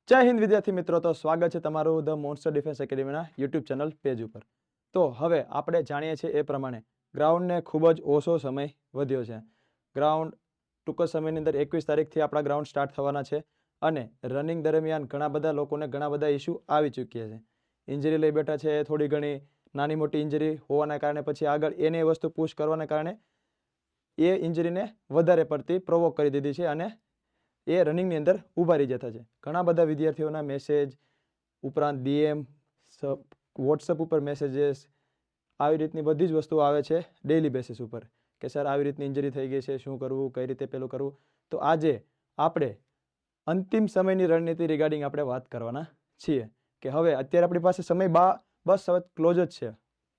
જય હિન્દ વિદ્યાર્થી મિત્રો, તો સ્વાગત છે તમારું ધ મોન્સ્ટર ડિફેન્સ એકેડમીના યુટ્યુબ ચેનલ પેજ ઉપર। તો હવે આપણે જાણીએ છીએ એ પ્રમાણે ગ્રાઉન્ડને ખૂબ જ ઓછો સમય વધ્યો છે। ગ્રાઉન્ડ ટૂંક જ સમયની અંદર 21 તારીખથી આપણા ગ્રાઉન્ડ સ્ટાર્ટ થવાના છે અને રનિંગ દરમિયાન ઘણા બધા લોકોને ઘણા બધા ઇસ્યુ આવી ચૂક્યા છે। ઇન્જરી લઈ બેઠા છે, થોડી ઘણી નાની મોટી ઇન્જરી હોવાના કારણે પછી આગળ એને એ વસ્તુ પુશ કરવાના કારણે એ ઇન્જરીને વધારે પડતી પ્રોવોક કરી દીધી છે અને એ રનિંગની અંદર ઊભા રહી જતા છે। ઘણા બધા વિદ્યાર્થીઓના મેસેજ ઉપરાંત ડીએમ, વોટ્સઅપ ઉપર મેસેજીસ, આવી રીતની બધી જ વસ્તુઓ આવે છે ડેઇલી બેસિસ ઉપર કે સર આવી રીતની ઇન્જરી થઈ ગઈ છે, શું કરવું, કઈ રીતે પેલું કરવું। તો આજે આપણે અંતિમ સમયની રણનીતિ રિગાર્ડિંગ આપણે વાત કરવાના છીએ કે હવે અત્યારે આપણી પાસે સમય બસ હવે ક્લોઝ જ છે,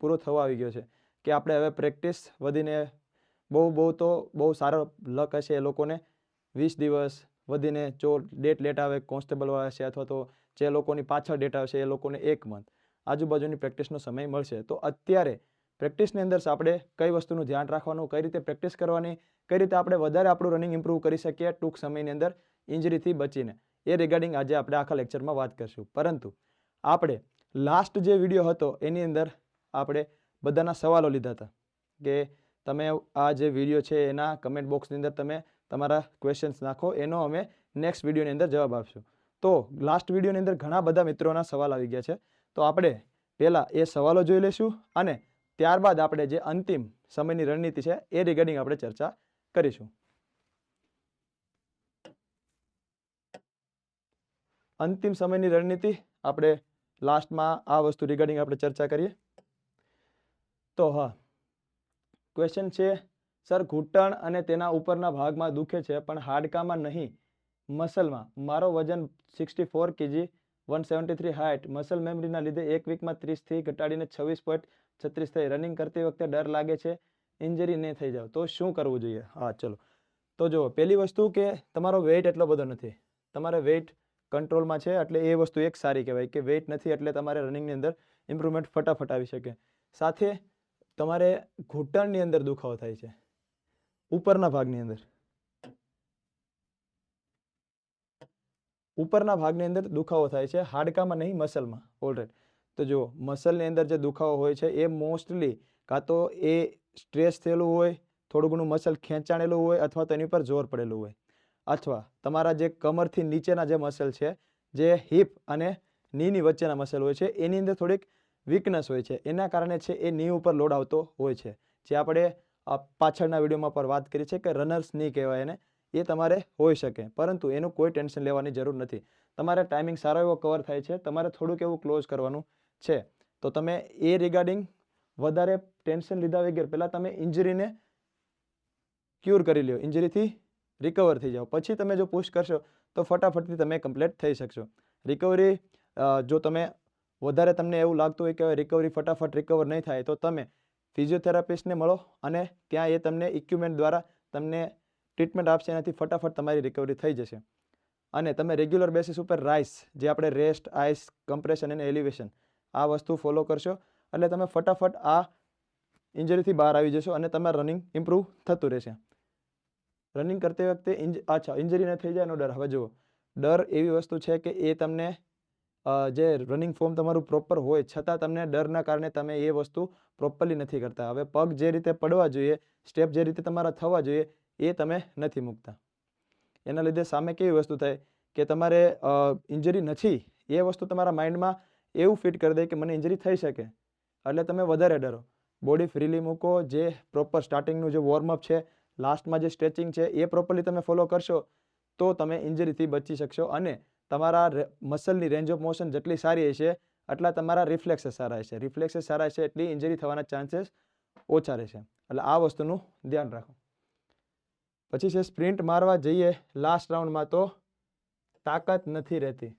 પૂરો થવા આવી ગયો છે કે આપણે હવે પ્રેક્ટિસ વધીને બહુ સારો લક હશે એ લોકોને 20 દિવસ વધીને જો ડેટ લેટ આવે કોન્સ્ટેબલવાળા છે અથવા તો જે લોકોની પાછળ ડેટ આવશે એ લોકોને 1 મંથ આજુબાજુની પ્રેક્ટિસનો સમય મળશે। તો અત્યારે પ્રેક્ટિસની અંદર આપણે કઈ વસ્તુનું ધ્યાન રાખવાનું, કઈ રીતે પ્રેક્ટિસ કરવાની, કઈ રીતે આપણે વધારે આપણું રનિંગ ઇમ્પ્રૂવ કરી શકીએ ટૂંક સમયની અંદર ઇન્જરીથી બચીને, એ રિગાર્ડિંગ આજે આપણે આખા લેક્ચરમાં વાત કરીશું। પરંતુ આપણે લાસ્ટ જે વિડીયો હતો એની અંદર આપણે બધાના સવાલો લીધા હતા કે તમે આ જે વિડીયો છે એના કમેન્ટ બોક્સની અંદર તમે તમારા ક્વેશ્ચન્સ નાખો, એનો અમે નેક્સ્ટ વિડીયોની અંદર જવાબ આપશું। તો લાસ્ટ વિડીયોની અંદર ઘણા બધા મિત્રોના સવાલ આવી ગયા છે, તો આપણે પહેલાં એ સવાલો જોઈ લઈશું અને ત્યારબાદ આપણે જે અંતિમ સમયની રણનીતિ છે એ રિગાર્ડિંગ આપણે ચર્ચા કરીશું। અંતિમ સમયની રણનીતિ આપણે લાસ્ટમાં આ વસ્તુ રિગાર્ડિંગ આપણે ચર્ચા કરીએ। તો હા, ક્વેશ્ચન છે, સર ઘૂંટણ અને તેના ઉપરના ભાગમાં દુખે છે પણ હાડકામાં નહીં, મસલમાં। મારો વજન 64 kg, 173 હાઇટ, મસલ મેમરીના લીધે એક વીકમાં 30થી ઘટાડીને 26.36 થઈ, રનિંગ કરતી વખતે ડર લાગે છે ઇન્જરી ન થઈ જાવ તો શું કરવું જોઈએ? હા ચલો, તો જો પહેલી વસ્તુ કે તમારો વેઇટ એટલો બધો નથી, તમારે વેઇટ કંટ્રોલમાં છે એટલે એ વસ્તુ એક સારી કહેવાય કે વેઇટ નથી એટલે તમારે રનિંગની અંદર ઇમ્પ્રુવમેન્ટ ફટાફટ આવી શકે। સાથે તમારે ઘૂંટણની અંદર દુખાવો થાય છે, ઉપરના ભાગની અંદર, ઉપરના ભાગની અંદર દુખાવો થાય છે, હાડકામાં નહીં મસલમાં। ઓલરાઈટ, તો જુઓ મસલની અંદર જે દુખાવો હોય છે એ મોસ્ટલી કાં તો એ સ્ટ્રેસ થયેલું હોય, થોડું ઘણું મસલ ખેંચાણેલું હોય અથવા તો એની પર જોર પડેલું હોય, અથવા તમારા જે કમરથી નીચેના જે મસલ છે, જે હિપ અને નીની વચ્ચેના મસલ હોય છે એની અંદર થોડીક વીકનેસ હોય છે, એના કારણે છે એ ની ઉપર લોડ આવતો હોય છે, જે આપણે પાછળના વિડીયોમાં પર વાત કરી છે કે રનર્સ ની કહેવાય એને, એ તમારે હોઈ શકે, પરંતુ એનું કોઈ ટેન્શન લેવાની જરૂર નથી। તમારે ટાઈમિંગ સારો એવો કવર થાય છે, તમારે થોડુંક એવું ક્લોઝ કરવાનું છે। તો તમે એ રિગાર્ડિંગ વધારે ટેન્શન લીધા વગર પહેલાં તમે ઇન્જરીને ક્યોર કરી લ્યો, ઇન્જરીથી રિકવર થઈ જાઓ, પછી તમે જો પુશ કરશો તો ફટાફટથી તમે કમ્પ્લીટ થઈ શકશો। રિકવરી જો તમે વધારે તમને એવું લાગતું હોય કે રિકવરી ફટાફટ રિકવર નહીં થાય તો તમે ફિઝિયોથેરાપિસ્ટને મળો અને ત્યાં એ તમને ઇક્વિપમેન્ટ દ્વારા તમને ટ્રીટમેન્ટ આપશે, એનાથી ફટાફટ તમારી રિકવરી થઈ જશે। અને તમે રેગ્યુલર બેસિસ ઉપર રાઇસ, જે આપણે રેસ્ટ, આઇસ, કમ્પ્રેશન અને એલિવેશન, આ વસ્તુ ફોલો કરશો એટલે તમે ફટાફટ આ ઇન્જરીથી બહાર આવી જશો અને તમારું રનિંગ ઇમ્પ્રૂવ થતું રહેશે। રનિંગ કરતી વખતે ઇન્જરી ન થઈ જાય એનો ડર। હવે જુઓ, ડર એવી વસ્તુ છે કે એ તમને જે રનિંગ ફોર્મ તમારું પ્રોપર હોય છતાં તમને ડરના કારણે તમે એ વસ્તુ પ્રોપરલી નથી કરતા। હવે પગ જે રીતે પડવા જોઈએ, સ્ટેપ જે રીતે તમારા થવા જોઈએ એ તમે નથી મૂકતા, એના લીધે સામે કેવી વસ્તુ થાય કે તમારે ઇન્જરી નથી એ વસ્તુ તમારા માઇન્ડમાં એવું ફિટ કરી દે કે મને ઇન્જરી થઈ શકે, એટલે તમે વધારે ડરો। બોડી ફ્રીલી મૂકો, જે પ્રોપર સ્ટાર્ટિંગનું જે વોર્મઅપ છે, લાસ્ટમાં જે સ્ટ્રેચિંગ છે એ પ્રોપરલી તમે ફોલો કરશો તો તમે ઇન્જરીથી બચી શકશો અને તમારા મસલની રેન્જ ઓફ મોશન જેટલી સારી હશે એટલા તમારા રિફ્લેક્सेस સારા હશે, રિફ્લેક્सेस સારા હશે એટલી ઇન્જરી થવાના ચાન્સીસ ઓછા રહેશે, એટલે આ વસ્તુનું ધ્યાન રાખો। પછી છે સ્પ્રિન્ટ મારવા જઈએ લાસ્ટ રાઉન્ડમાં તો તાકાત નથી રહેતી।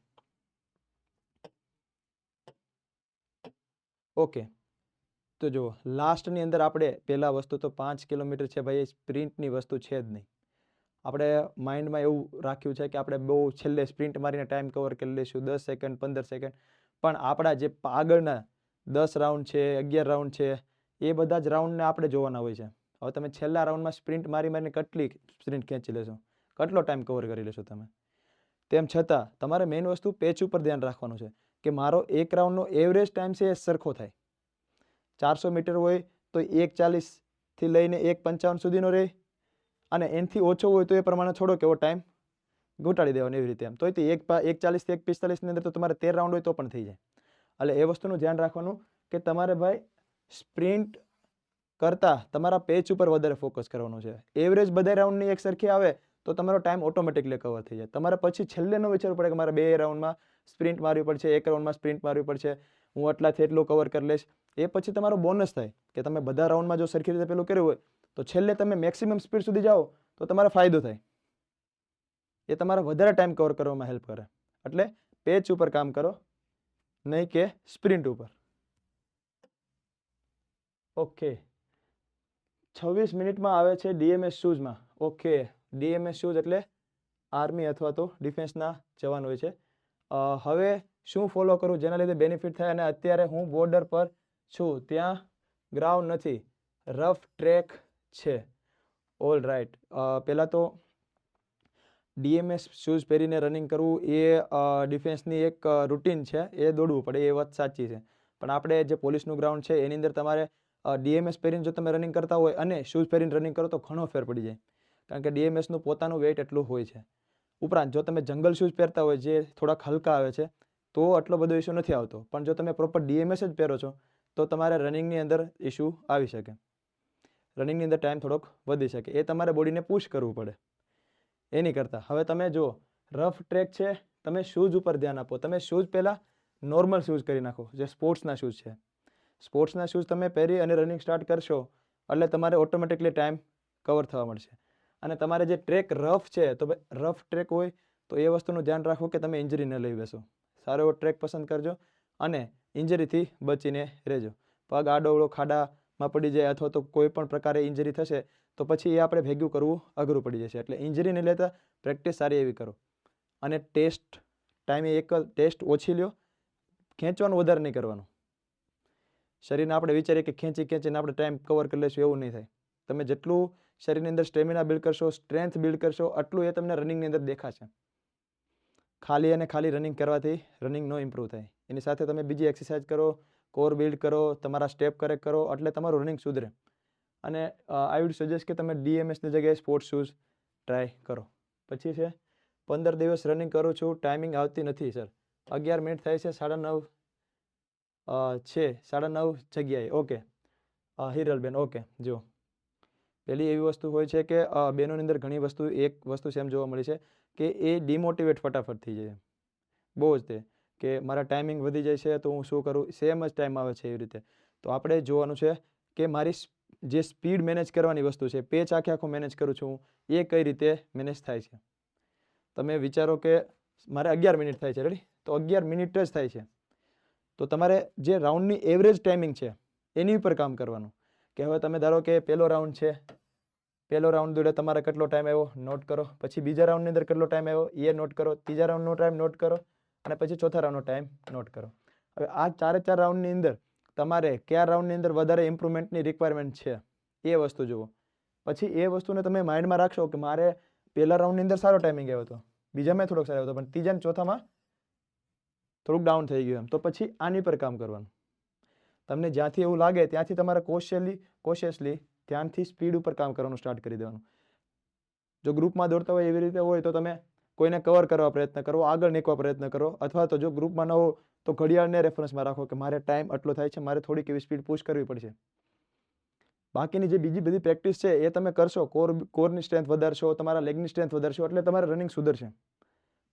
ઓકે, તો જુઓ લાસ્ટની અંદર આપણે પહેલા વસ્તુ તો 5 કિલોમીટર છે ભાઈ, સ્પ્રિન્ટની વસ્તુ છે જ નહીં। આપણે માઇન્ડમાં એવું રાખ્યું છે કે આપણે બહુ છેલ્લે સ્પ્રિન્ટ મારીને ટાઈમ કવર કરી લઈશું 10 સેકન્ડ 15 સેકન્ડ, પણ આપણા જે આગળના 10 રાઉન્ડ છે, 11 રાઉન્ડ છે, એ બધા જ રાઉન્ડને આપણે જોવાના હોય છે। હવે તમે છેલ્લા રાઉન્ડમાં સ્પ્રિન્ટ મારીને કેટલી સ્પ્રિન્ટ ખેંચી લેશો, કેટલો ટાઈમ કવર કરી લેશો તમે? તેમ છતાં તમારે મેઇન વસ્તુ પેચ ઉપર ધ્યાન રાખવાનું છે કે મારો એક રાઉન્ડનો એવરેજ ટાઈમ છે એ સરખો થાય. 400 મીટર હોય તો 1:40થી લઈને 1:55 સુધીનો રહે, અને એનાથી ઓછો હોય તો એ પ્રમાણે થોડોક એવો ટાઈમ ઘટાડી દેવાનો એવી રીતે. એમ તો 1:40થી 1:45ની અંદર તો તમારે 13 રાઉન્ડ હોય તો પણ થઈ જાય. એટલે એ વસ્તુનું ધ્યાન રાખવાનું કે તમારે ભાઈ સ્પ્રિન્ટ કરતાં તમારા પેચ ઉપર વધારે ફોકસ કરવાનું છે. એવરેજ બધા રાઉન્ડની એક સરખી આવે તો તમારો ટાઈમ ઓટોમેટિકલી કવર થઈ જાય. તમારે પછી છેલ્લે ન વિચારવું પડે કે મારે 2 રાઉન્ડમાં સ્પ્રિન્ટ મારવી પડશે, 1 રાઉન્ડમાં સ્પ્રિન્ટ મારવી પડશે, હું આટલાથી એટલું કવર કરી લઈશ. એ પછી તમારો બોનસ થાય કે તમે બધા રાઉન્ડમાં જો સરખી રીતે પેલું કર્યું હોય તો છેલ્લે તમે મેક્સિમમ સ્પીડ સુધી જાઓ તો તમારે ફાયદો થાય. એ તમારે વધારે ટાઈમ કવર કરવામાં હેલ્પ કરે. એટલે પેચ ઉપર કામ કરો, નહીં કે સ્પ્રિન્ટ ઉપર. ઓકે, 26 મિનિટમાં આવે છે DMS શૂઝમાં. ઓકે, DMS શૂઝ એટલે આર્મી અથવા તો ડિફેન્સના જવાન હોય છે. હવે શું ફોલો કરું જેના લીધે બેનિફિટ થાય? અને અત્યારે હું બોર્ડર પર છું, ત્યાં ગ્રાઉન્ડ નથી, રફ ટ્રેક છે. All right. પહેલાં તો DMS શૂઝ પહેરીને રનિંગ કરવું એ ડિફેન્સની એક રૂટીન છે, એ દોડવું પડે, એ વાત સાચી છે. પણ આપણે જે પોલીસનું ગ્રાઉન્ડ છે એની અંદર તમારે DMS પહેરીને જો તમે રનિંગ કરતા હોય અને શૂઝ પહેરીને રનિંગ કરો તો ઘણો ફેર પડી જાય, કારણ કે DMSનું પોતાનું વેઇટ એટલું હોય છે. ઉપરાંત જો તમે જંગલ શૂઝ પહેરતા હોય જે થોડાક હલકા આવે છે તો આટલો બધો ઇસ્યુ નથી આવતો. પણ જો તમે પ્રોપર DMS જ પહેરો છો તો તમારે રનિંગની અંદર ઇસ્યુ આવી શકે, રનિંગની અંદર ટાઈમ થોડોક વધી શકે. એ તમારે બોડીને પુશ કરવું પડે. એની કરતાં હવે તમે જો રફ ટ્રેક છે, તમે શૂઝ ઉપર ધ્યાન આપો. તમે શૂઝ પહેલાં નોર્મલ શૂઝ કરી નાખો, જે સ્પોર્ટ્સના શૂઝ છે. સ્પોર્ટ્સના શૂઝ તમે પહેરી અને રનિંગ સ્ટાર્ટ કરશો એટલે તમારે ઓટોમેટિકલી ટાઈમ કવર થવા મળશે. અને તમારે જે ટ્રેક રફ છે તો રફ ટ્રેક હોય તો એ વસ્તુનું ધ્યાન રાખો કે તમે ઇન્જરી ન લઈ બેસો. સારો એવો ટ્રેક પસંદ કરજો અને ઇન્જરીથી બચીને રહેજો. પગ આડોઅવળો ખાડામાં પડી જાય અથવા તો કોઈ પણ પ્રકારે ઇન્જરી થશે તો પછી એ આપણે ભેગું કરવું અઘરું પડી જશે. એટલે ઇન્જરી નહીં લેતા પ્રેક્ટિસ સારી એવી કરો. અને ટેસ્ટ ટાઈમે એક ટેસ્ટ ઓછી લ્યો, ખેંચવાનું વધારે નહીં કરવાનું. શરીરને આપણે વિચારીએ કે ખેંચીને આપણે ટાઈમ કવર કરી લઈશું, એવું નહીં થાય. તમે જેટલું શરીરની અંદર સ્ટેમિના બિલ્ડ કરશો, સ્ટ્રેન્થ બિલ્ડ કરશો, આટલું એ તમને રનિંગની અંદર દેખાશે. ખાલી અને ખાલી રનિંગ કરવાથી રનિંગ નો ઇમ્પ્રૂવ થાય. એની સાથે તમે બીજી એક્સરસાઇઝ કરો, કોર બિલ્ડ કરો, તમારા સ્ટેપ કરેક્ટ કરો, એટલે તમારું રનિંગ સુધરે. અને આઈ વુડ સજેસ્ટ કે તમે DMSની જગ્યાએ સ્પોર્ટ્સ શૂઝ ટ્રાય કરો. પછી છે 15 દિવસ રનિંગ કરું છું, ટાઈમિંગ આવતી નથી સર. 11 મિનિટ થાય છે, 9:30 છે, 9:30 જગ્યાએ. Okay Hiralben, okay. જો પહેલી એવી વસ્તુ હોય છે કે બહેનોની અંદર ઘણી વસ્તુ એક વસ્તુ સેમ જોવા મળી છે કે એ ડિમોટિવેટ ફટાફટ થઈ જાય બહુ જ, તે કે મારા ટાઈમિંગ વધી જાય છે તો હું શું કરું, સેમ જ ટાઈમ આવે છે એવી રીતે. તો આપણે જોવાનું છે કે મારી જે સ્પીડ મેનેજ કરવાની વસ્તુ છે, પેચ આખો મેનેજ કરું છું એ કઈ રીતે મેનેજ થાય છે. તમે વિચારો કે મારે 11 મિનિટ થાય છે, રેડી? તો 11 મિનિટ જ થાય છે તો તમારે જે રાઉન્ડની એવરેજ ટાઈમિંગ છે એની ઉપર કામ કરવાનું. કે હવે તમે ધારો કે પહેલો રાઉન્ડ છે, પહેલો રાઉન્ડ દોડે તમારે કેટલો ટાઈમ આવ્યો નોટ કરો, પછી બીજા રાઉન્ડની અંદર કેટલો ટાઈમ આવ્યો એ નોટ કરો, ત્રીજા રાઉન્ડનો ટાઈમ નોટ કરો, અને પછી ચોથા રાઉન્ડનો ટાઈમ નોટ કરો. હવે આ 4 રાઉન્ડની અંદર તમારે કયા રાઉન્ડની અંદર વધારે ઇમ્પ્રુવમેન્ટની રિક્વાયરમેન્ટ છે એ વસ્તુ જુઓ. પછી એ વસ્તુને તમે માઇન્ડમાં રાખશો કે મારે પહેલા રાઉન્ડની અંદર સારો ટાઈમિંગ આવ્યો હતો, બીજામાં થોડોક સારો આવ્યો હતો, પણ ત્રીજા અને ચોથામાં થોડુંક ડાઉન થઈ ગયું એમ, તો પછી આની પર કામ કરવાનું. તમને જ્યાંથી એવું લાગે ત્યાંથી તમારે કોશિયસલી ધ્યાનથી સ્પીડ ઉપર કામ કરવાનું સ્ટાર્ટ કરી દેવાનું. જો ગ્રુપમાં દોડતા હોય એવી રીતે હોય તો તમે કોઈને કવર કરવા પ્રયત્ન કરો, આગળ નીકળવા પ્રયત્ન કરો, અથવા તો જો ગ્રુપમાં ન હો તો ઘડિયાળને રેફરન્સમાં રાખો કે મારે ટાઈમ આટલો થાય છે, મારે થોડીક એવી સ્પીડ પુશ કરવી પડશે. બાકીની જે બીજી બધી પ્રેક્ટિસ છે એ તમે કરશો, કોરની સ્ટ્રેન્થ વધારશો, તમારા લેગની સ્ટ્રેન્થ વધારશો, એટલે તમારે રનિંગ સુધરશે.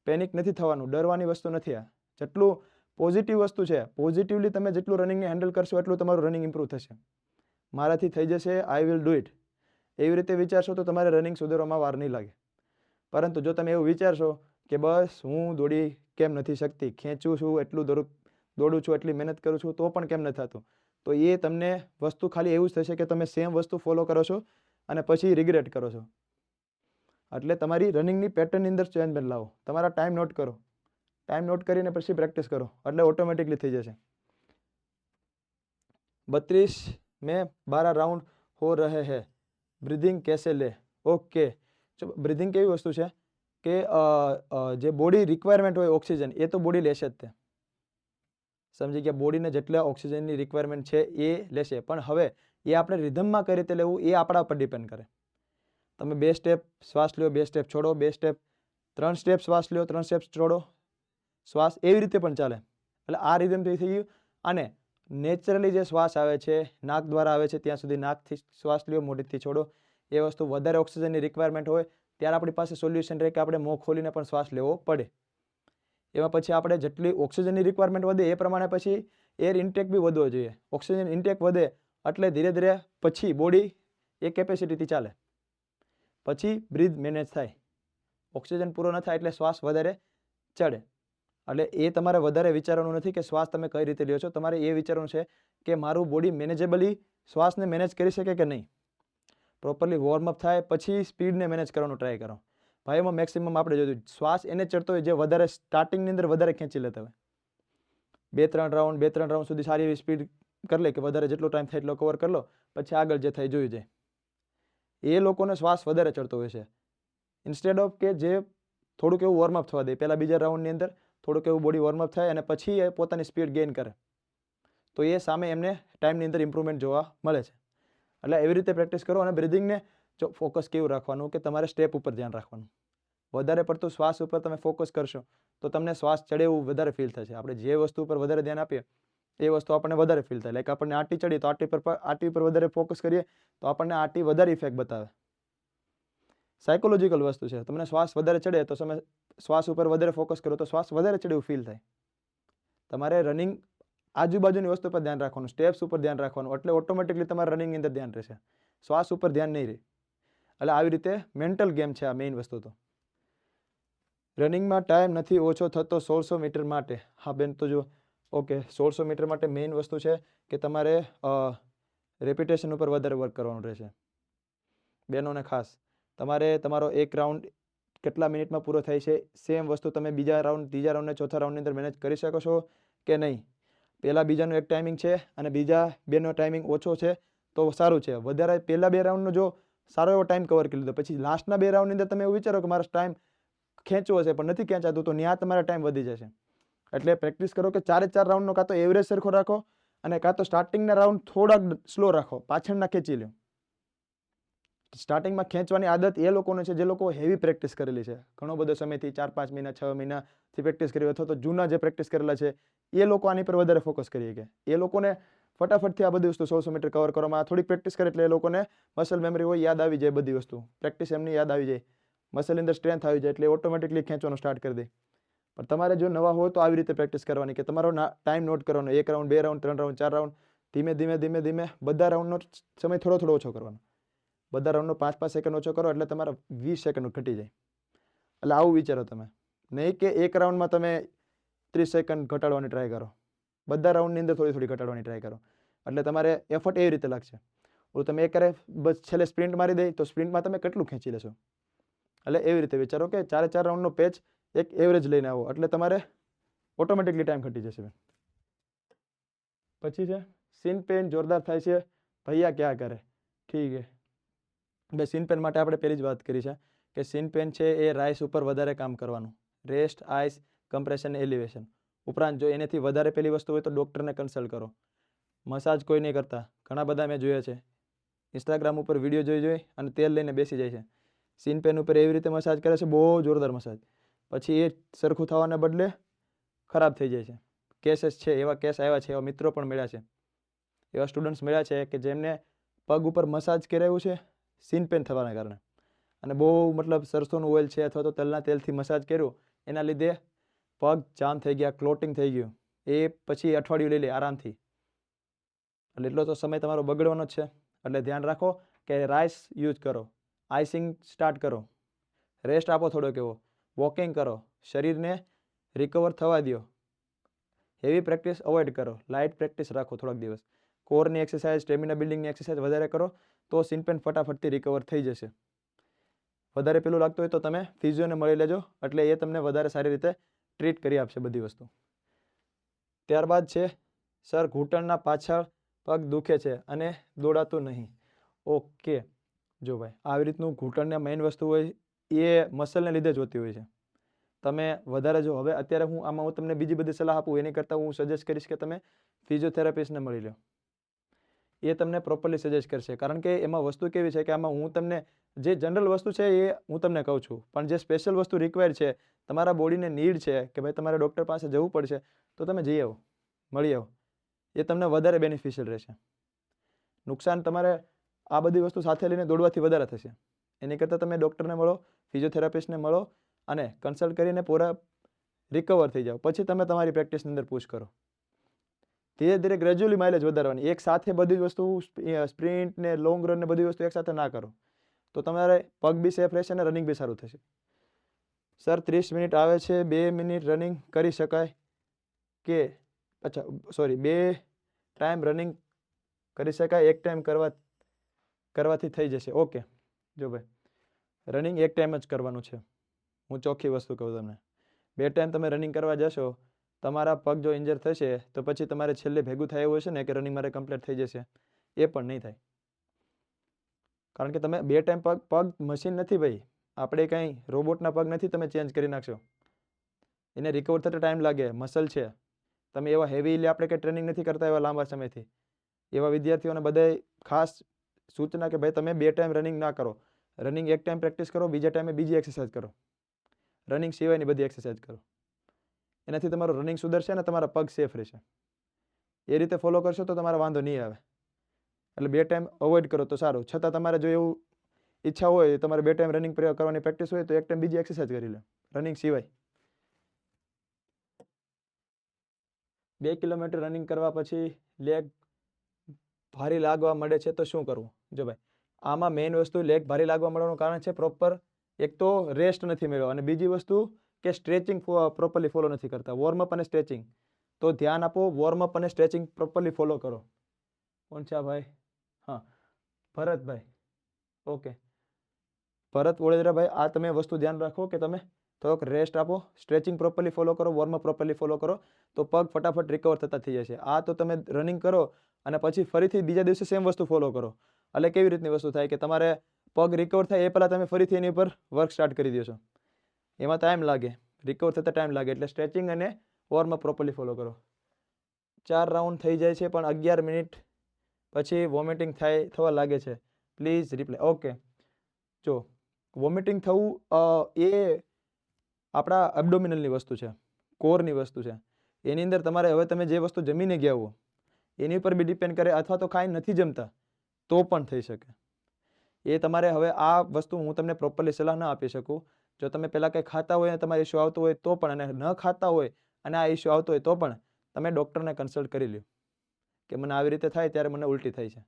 પેનિક નથી થવાનું, ડરવાની વસ્તુ નથી આ. જેટલું પોઝિટિવ વસ્તુ છે, પોઝિટિવલી તમે જેટલું રનિંગને હેન્ડલ કરશો એટલું તમારું રનિંગ ઇમ્પ્રૂવ થશે. મારાથી થઈ જશે, આઈ વિલ ડુ ઇટ, એવી રીતે વિચારશો તો તમારે રનિંગ સુધારવામાં વાર નહીં લાગે. પરંતુ જો તમે એવું વિચારશો કે બસ હું દોડી કેમ નથી શકતી, ખેંચું છું એટલું દોડું છું, એટલી મહેનત કરું છું તો પણ કેમ નથી થતું, તો એ તમને વસ્તુ ખાલી એવું જ થશે કે તમે સેમ વસ્તુ ફોલો કરો છો અને પછી રિગ્રેટ કરો છો. એટલે તમારી રનિંગની પેટર્નની અંદર ચેન્જ લાવો, તમારા ટાઈમ નોટ કરો, ટાઈમ નોટ કરીને પછી પ્રેક્ટિસ કરો એટલે ઓટોમેટિકલી થઈ જશે. 32 में 12 રાઉન્ડ હો રહે હૈ, બ્રીધિંગ કેસે લે. ઓકે, બ્રીધિંગ કેવી વસ્તુ છે, કે જે બોડી રિક્વાયરમેન્ટ હોય ઓક્સિજન એ તો બોડી લેશે જ તે, સમજી ગયા? બોડીને જેટલા ઓક્સિજનની રિક્વાયરમેન્ટ છે એ લેશે, પણ હવે એ આપણે રિધમમાં કઈ રીતે લેવું એ આપણા પર ડિપેન્ડ કરે. તમે 2 સ્ટેપ શ્વાસ લ્યો, 2 સ્ટેપ છોડો, 2 સ્ટેપ 3 સ્ટેપ શ્વાસ લ્યો, 3 સ્ટેપ છોડો શ્વાસ, એવી રીતે પણ ચાલે. એટલે આ રિધમથી થઈ ગયું. અને નેચરલી જે શ્વાસ આવે છે નાક દ્વારા આવે છે ત્યાં સુધી નાકથી શ્વાસ લ્યો, મોઢેથી છોડો. એ વસ્તુ વધારે ઓક્સિજનની રિક્વાયરમેન્ટ હોય ત્યારે આપણી પાસે સોલ્યુશન રહે કે આપણે મોં ખોલીને પણ શ્વાસ લેવો પડે. એમાં પછી આપણે જેટલી ઓક્સિજનની રિક્વાયરમેન્ટ વધે એ પ્રમાણે પછી એર ઇન્ટેક બી વધવો જોઈએ. ઓક્સિજન ઇન્ટેક વધે એટલે ધીરે ધીરે પછી બોડી એ કેપેસિટીથી ચાલે, પછી બ્રીથ મેનેજ થાય. ઓક્સિજન પૂરો ન થાય એટલે શ્વાસ વધારે ચડે. એટલે એ તમારે વધારે વિચારવાનું નથી કે શ્વાસ તમે કઈ રીતે લ્યો છો, તમારે એ વિચારવાનું છે કે મારું બોડી મેનેજેબલી શ્વાસને મેનેજ કરી શકે કે નહીં. પ્રોપરલી વોર્મઅપ થાય પછી સ્પીડને મેનેજ કરવાનું ટ્રાય કરો. ભાઈઓમાં મેક્સિમમ આપણે જોયું શ્વાસ એને ચડતો હોય જે વધારે સ્ટાર્ટિંગની અંદર વધારે ખેંચી લેતા હોય. 2-3 રાઉન્ડ સુધી સારી એવી સ્પીડ કરી લે કે વધારે જેટલો ટાઈમ થાય એટલો કવર કરી લો, પછી આગળ જે થાય જોઈ જાય. એ લોકોને શ્વાસ વધારે ચડતો હોય છે. ઇન્સ્ટેડ ઓફ કે જે થોડુંક એવું વોર્મઅપ થવા દે, પહેલા બીજા રાઉન્ડની અંદર થોડુંક એવું બોડી વોર્મઅપ થાય અને પછી એ પોતાની સ્પીડ ગેઇન કરે, તો એ સામે એમને ટાઈમની અંદર ઇમ્પ્રુવમેન્ટ જોવા મળે છે. એટલે એવી રીતે પ્રેક્ટિસ કરો. અને બ્રિધિંગને જો ફોકસ કેવું રાખવાનું કે તમારે સ્ટેપ ઉપર ધ્યાન રાખવાનું. વધારે પડતું શ્વાસ ઉપર તમે ફોકસ કરશો તો તમને શ્વાસ ચડે એવું વધારે ફીલ થશે. આપણે જે વસ્તુ ઉપર વધારે ધ્યાન આપીએ એ વસ્તુ આપણને વધારે ફીલ થાય. લાઈક આપણને આટી ચડી તો આટી પર વધારે ફોકસ કરીએ તો આપણને આટી વધારે ઇફેક્ટ બતાવે. સાયકોલોજીકલ વસ્તુ છે. તમને શ્વાસ વધારે ચડે તો તમે શ્વાસ ઉપર વધારે ફોકસ કરો તો શ્વાસ વધારે ચડે એવું ફીલ થાય. તમારે રનિંગ આજુબાજુની વસ્તુ પર ધ્યાન રાખવાનું, સ્ટેપ્સ ઉપર ધ્યાન રાખવાનું, એટલે ઓટોમેટિકલી તમારે રનિંગની અંદર ધ્યાન રહેશે, શ્વાસ ઉપર ધ્યાન નહીં રહે. એટલે આવી રીતે મેન્ટલ ગેમ છે આ મેઇન વસ્તુ. તો રનિંગમાં ટાઈમ નથી ઓછો થતો 1600 મીટર માટે. હા બેન, તો જો ઓકે, 1600 મીટર માટે મેઇન વસ્તુ છે કે તમારે રેપિટેશન ઉપર વધારે વર્ક કરવાનું રહેશે. બહેનોને ખાસ તમારે તમારો એક રાઉન્ડ કેટલા મિનિટમાં પૂરો થાય છે, સેમ વસ્તુ તમે બીજા રાઉન્ડ, ત્રીજા રાઉન્ડ ને ચોથા રાઉન્ડની અંદર મેનેજ કરી શકો છો કે નહીં. પહેલાં બીજાનું એક ટાઈમિંગ છે અને બીજા બેનો ટાઈમિંગ ઓછો છે તો સારું છે. વધારે પહેલાં 2 રાઉન્ડનો જો સારો એવો ટાઈમ કવર કરી લીધો, પછી લાસ્ટના 2 રાઉન્ડની અંદર તમે એવું વિચારો કે મારો ટાઈમ ખેંચવો હશે પણ નથી ખેંચાતું, તો ત્યાં તમારા ટાઈમ વધી જશે. એટલે પ્રેક્ટિસ કરો કે 4 રાઉન્ડનો કાં તો એવરેજ સરખો રાખો અને કાં તો સ્ટાર્ટિંગના રાઉન્ડ થોડાક સ્લો રાખો, પાછળના ખેંચી લો. સ્ટાર્ટિંગમાં ખેંચવાની આદત એ લોકોને છે જે લોકો હેવી પ્રેક્ટિસ કરેલી છે, ઘણો બધો સમયથી 4-5 મહિના 6 મહિનાથી પ્રેક્ટિસ કરી, અથવા તો જૂના જે પ્રેક્ટિસ કરેલા છે એ લોકો આની પર વધારે ફોકસ કરીએ કે એ લોકોને ફટાફટથી આ બધી વસ્તુ 100 મીટર કવર કરવામાં થોડીક પ્રેક્ટિસ કરે એટલે એ લોકોને મસલ મેમરી હોય, યાદ આવી જાય બધી વસ્તુ, પ્રેક્ટિસ એમની યાદ આવી જાય, મસલની અંદર સ્ટ્રેન્થ આવી જાય એટલે ઓટોમેટિકલી ખેંચવાનું સ્ટાર્ટ કરી દે. પણ તમારે જો નવા હોય તો આવી રીતે પ્રેક્ટિસ કરવાની કે તમારો ટાઈમ નોટ કરવાનો, 1 રાઉન્ડ, 2 રાઉન્ડ, 3 રાઉન્ડ, 4 રાઉન્ડ, ધીમે ધીમે ધીમે ધીમે બધા રાઉન્ડનો સમય થોડો થોડો ઓછો કરવાનો. બધા રાઉન્ડનો 5-5 સેકન્ડ ઓછો કરો એટલે તમારા 20 સેકન્ડ ઘટી જાય. એટલે આવું વિચારો તમે, નહીં કે એક રાઉન્ડમાં તમે 30 સેકન્ડ ઘટાડવાની ટ્રાય કરો. બધા રાઉન્ડની અંદર થોડી થોડી ઘટાડવાની ટ્રાય કરો એટલે તમારે એફર્ટ એવી રીતે લાગશે. તમે એક બસ છેલ્લે સ્પ્રિન્ટ મારી દે તો સ્પ્રિન્ટમાં તમે કેટલું ખેંચી લેશો. એટલે એવી રીતે વિચારો કે 4 રાઉન્ડનો પેચ એક એવરેજ લઈને આવો એટલે તમારે ઓટોમેટિકલી ટાઈમ ઘટી જશે. પછી છે સીન પેન જોરદાર થાય છે, ભૈયા ક્યાં કરે. ઠીક છે, બે સીન પેન માટે આપણે પહેલી જ વાત કરી છે કે સીન પેન છે એ રાઇસ ઉપર વધારે કામ કરવાનું, રેસ્ટ, આઈસ, કમ્પ્રેશન, એલિવેશન. ઉપરાંત જો એનાથી વધારે પેલી વસ્તુ હોય તો ડૉક્ટરને કન્સલ્ટ કરો. મસાજ કોઈ નહીં કરતા, ઘણા બધા મેં જોયા છે ઇન્સ્ટાગ્રામ ઉપર વિડીયો જોઈ અને તેલ લઈને બેસી જાય છે, સીન પેન ઉપર એવી રીતે મસાજ કરે છે, બહુ જોરદાર મસાજ, પછી એ સરખું થવાને બદલે ખરાબ થઈ જાય છે. કેસીસ છે, એવા કેસ આવ્યા છે, એવા મિત્રો પણ મળ્યા છે, એવા સ્ટુડન્ટ્સ મળ્યા છે કે જેમને પગ ઉપર મસાજ કરાવ્યું છે સીન પેન થવાના કારણે, અને બહુ મતલબ સરસોનું ઓઇલ છે અથવા તો તલના તેલથી મસાજ કર્યું એના લીધે પગ જામ થઈ ગયા, ક્લોટિંગ થઈ ગયું, એ પછી અઠવાડિયું લઈ લે આરામથી. એટલે એટલો તો સમય તમારો બગડવાનો જ છે. એટલે ધ્યાન રાખો કે રાઇસ યુઝ કરો, આઈસિંગ સ્ટાર્ટ કરો, રેસ્ટ આપો થોડોક એવો, વોકિંગ કરો, શરીરને રિકવર થવા દો, હેવી પ્રેક્ટિસ અવોઇડ કરો, લાઇટ પ્રેક્ટિસ રાખો થોડાક દિવસ, કોરની એક્સરસાઇઝ, સ્ટેમિના બિલ્ડિંગની એક્સરસાઇઝ વધારે કરો તો સીન પેન ફટાફટથી રિકવર થઈ જશે. વધારે પેલું લાગતું હોય તો તમે ફિઝિયોને મળી લેજો એટલે એ તમને વધારે સારી રીતે ટ્રીટ કરી આપશે બધી વસ્તુ. ત્યારબાદ છે સર ઘૂંટણના પાછળ પગ દુખે છે અને દોડાતું નહીં. ઓકે, જો ભાઈ આવી રીતનું ઘૂંટણને મેઇન વસ્તુ હોય એ મસલને લીધે જ હોતી હોય છે. તમે વધારે જો હવે અત્યારે હું તમને બીજી બધી સલાહ આપું એની કરતાં હું સજેસ્ટ કરીશ કે તમે ફિઝિયોથેરાપિસ્ટને મળી લો. એ તમને પ્રોપરલી સજેસ્ટ કરશે, કારણ કે એમાં વસ્તુ કેવી છે કે આમાં હું તમને જે જનરલ વસ્તુ છે એ હું તમને કહું છું, પણ જે સ્પેશિયલ વસ્તુ રિક્વાયર છે, તમારા બોડીને નીડ છે કે ભાઈ તમારે ડૉક્ટર પાસે જવું પડશે, તો તમે જઈ આવો, મળી આવો. એ તમને વધારે બેનિફિશિયલ રહેશે. નુકસાન તમારે આ બધી વસ્તુ સાથે લઈને દોડવાથી વધારે થશે. એની કરતાં તમે ડૉક્ટરને મળો, ફિઝિયોથેરાપિસ્ટને મળો અને કન્સલ્ટ કરીને પૂરા રિકવર થઈ જાઓ. પછી તમે તમારી પ્રેક્ટિસની અંદર પુશ કરો. ધીરે ધીરે ગ્રેજ્યુઅલી માઇલેજ વધારવાની. એક સાથે બધી વસ્તુ સ્પ્રિન્ટ ને લોંગ રન ને બધી વસ્તુ એક સાથે ના કરો, તો તમારે પગ બી સેફ રહેશે અને રનિંગ બી સારું થશે. સર 30 મિનિટ આવે છે, 2 મિનિટ રનિંગ કરી શકાય કે અચ્છા સોરી 2 ટાઈમ રનિંગ કરી શકાય, એક ટાઈમ કરવાથી થઈ જશે? ઓકે, જો ભાઈ રનિંગ એક ટાઈમ જ કરવાનું છે. હું ચોખ્ખી વસ્તુ કહું તમને, 2 ટાઈમ તમે રનિંગ કરવા જશો, તમારા પગ જો ઇન્જર થશે તો પછી તમારે છેલ્લે ભેગું થાય એવું હશે ને કે રનિંગ મારે કમ્પ્લીટ થઈ જશે, એ પણ નહીં થાય. કારણ કે તમે 2 ટાઈમ પગ મશીન નથી ભાઈ, આપણે કંઈ રોબોટના પગ નથી તમે ચેન્જ કરી નાખશો. એને રિકવર થતા ટાઈમ લાગે, મસલ છે. તમે એવા હેવીલી આપણે કંઈ ટ્રેનિંગ નથી કરતા એવા લાંબા સમયથી. એવા વિદ્યાર્થીઓને બધાય ખાસ સૂચના કે ભાઈ તમે 2 ટાઈમ રનિંગ ના કરો. રનિંગ એક ટાઈમ પ્રેક્ટિસ કરો, બીજા ટાઈમે બીજી એક્સરસાઇઝ કરો. રનિંગ સિવાયની બધી એક્સરસાઇઝ કરો. એનાથી તમારું રનિંગ સુધરશે અને તમારા પગ સેફ રહેશે. એ રીતે ફોલો કરશો તો તમારે વાંધો નહીં આવે. એટલે 2 ટાઈમ અવોઇડ કરો તો સારું. છતાં તમારે જો એવું ઈચ્છા હોય, તમારે 2 ટાઈમ રનિંગ કરવાની પ્રેક્ટિસ હોય, તો એક ટાઈમ બીજી એક્સરસાઇઝ કરી લો રનિંગ સિવાય. 2 કિલોમીટર રનિંગ કરવા પછી લેગ ભારી લાગવા મળે છે તો શું કરવું? જો ભાઈ આમાં મેઇન વસ્તુ લેગ ભારી લાગવા મળવાનું કારણ છે પ્રોપર એક તો રેસ્ટ નથી મેળવ્યો, અને બીજી વસ્તુ કે સ્ટ્રેચિંગ પ્રોપરલી ફોલો નથી કરતા. વોર્મઅપ અને સ્ટ્રેચિંગ તો ધ્યાન આપો, વોર્મઅપ અને સ્ટ્રેચિંગ પ્રોપરલી ફોલો કરો. કોણ છે આ ભાઈ? હા, ભરતભાઈ. ઓકે, ભરત વડોદરાભાઈ, આ તમે વસ્તુ ધ્યાન રાખો કે તમે થોડોક રેસ્ટ આપો, સ્ટ્રેચિંગ પ્રોપરલી ફોલો કરો, વોર્મઅપ પ્રોપરલી ફોલો કરો, તો પગ ફટાફટ રિકવર થતા થઈ જશે. આ તો તમે રનિંગ કરો અને પછી ફરીથી બીજા દિવસે સેમ વસ્તુ ફોલો કરો, એટલે કેવી રીતની વસ્તુ થાય કે તમારે પગ રિકવર થાય એ પહેલાં તમે ફરીથી એની ઉપર વર્ક સ્ટાર્ટ કરી દો છો. એમાં ટાઈમ લાગે, રિકવર થતાં ટાઈમ લાગે. એટલે સ્ટ્રેચિંગ અને વોર્મઅપ પ્રોપરલી ફોલો કરો. 4 રાઉન્ડ થઈ જાય છે, પણ 11 મિનિટ પછી વોમિટિંગ થવા લાગે છે, પ્લીઝ રિપ્લાય. ઓકે, જો વોમિટિંગ થવું એ આપણા એબ્ડોમિનલની વસ્તુ છે, કોરની વસ્તુ છે. એની અંદર તમારે હવે તમે જે વસ્તુ જમીને ગયા હો એની ઉપર બી ડિપેન્ડ કરે, અથવા તો કાંઈ નથી જમતા તો પણ થઈ શકે. એ તમારે હવે આ વસ્તુ હું તમને પ્રોપરલી સલાહ ના આપી શકું. જો તમે પહેલાં કંઈ ખાતા હોય અને તમારે ઇસ્યુ આવતો હોય તો પણ, અને ન ખાતા હોય અને આ ઇસ્યુ આવતો હોય તો પણ તમે ડૉક્ટરને કન્સલ્ટ કરી લો કે મને આવી રીતે થાય ત્યારે મને ઉલટી થાય છે.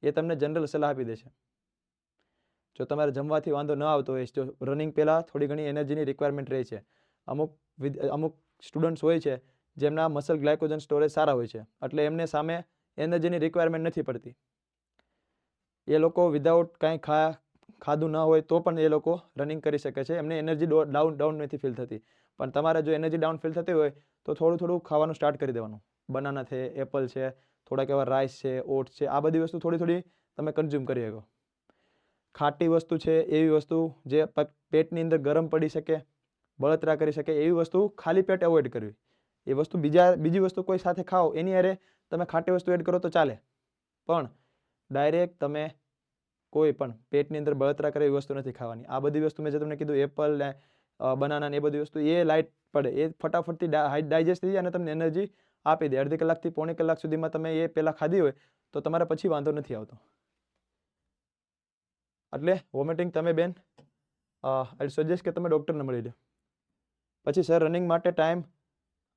એ તમને જનરલ સલાહ આપી દેશે. જો તમારે જમવાથી વાંધો ન આવતો હોય, તો રનિંગ પહેલાં થોડી ઘણી એનર્જીની રિક્વાયરમેન્ટ રહે છે. અમુક સ્ટુડન્ટ્સ હોય છે જેમના મસલ ગ્લાયકોજન સ્ટોરેજ સારા હોય છે, એટલે એમને સામે એનર્જીની રિક્વાયરમેન્ટ નથી પડતી. એ લોકો વિધાઉટ કાંઈ ખાધું ન હોય તો પણ એ લોકો રનિંગ કરી શકે છે, એમને એનર્જી ડાઉન નથી ફીલ થતી. પણ તમારે જો એનર્જી ડાઉન ફીલ થતી હોય તો થોડું થોડું ખાવાનું સ્ટાર્ટ કરી દેવાનું. બનાના છે, એપલ છે, થોડાક એવા રાઈસ છે, ઓટ્સ છે, આ બધી વસ્તુ થોડી થોડી તમે કન્ઝ્યુમ કરી શકો. ખાટી વસ્તુ છે, એવી વસ્તુ જે પેટની અંદર ગરમ પડી શકે, બળતરા કરી શકે, એવી વસ્તુ ખાલી પેટ એવોઇડ કરવી. એ વસ્તુ બીજી વસ્તુ કોઈ સાથે ખાઓ એની હારે તમે ખાટી વસ્તુ એડ કરો તો ચાલે, પણ ડાયરેક્ટ તમે કોઈ પણ પેટની અંદર બળતરા કરે એવી વસ્તુ નથી ખાવાની. આ બધી વસ્તુ મેં જે તમને કીધું, એપલ ને બનાના ને એ બધી વસ્તુ, એ લાઇટ પડે, એ ફટાફટથી ડાયજેસ્ટ થઈ જાય અને તમને એનર્જી આપી દે. અડધી કલાકથી પોણી કલાક સુધીમાં તમે એ પહેલાં ખાધી હોય તો તમારે પછી વાંધો નથી આવતો. એટલે વોમિટિંગ તમે બેન આઈ સજેસ્ટ કે તમે ડૉક્ટરને મળી લો. પછી સર રનિંગ માટે ટાઈમ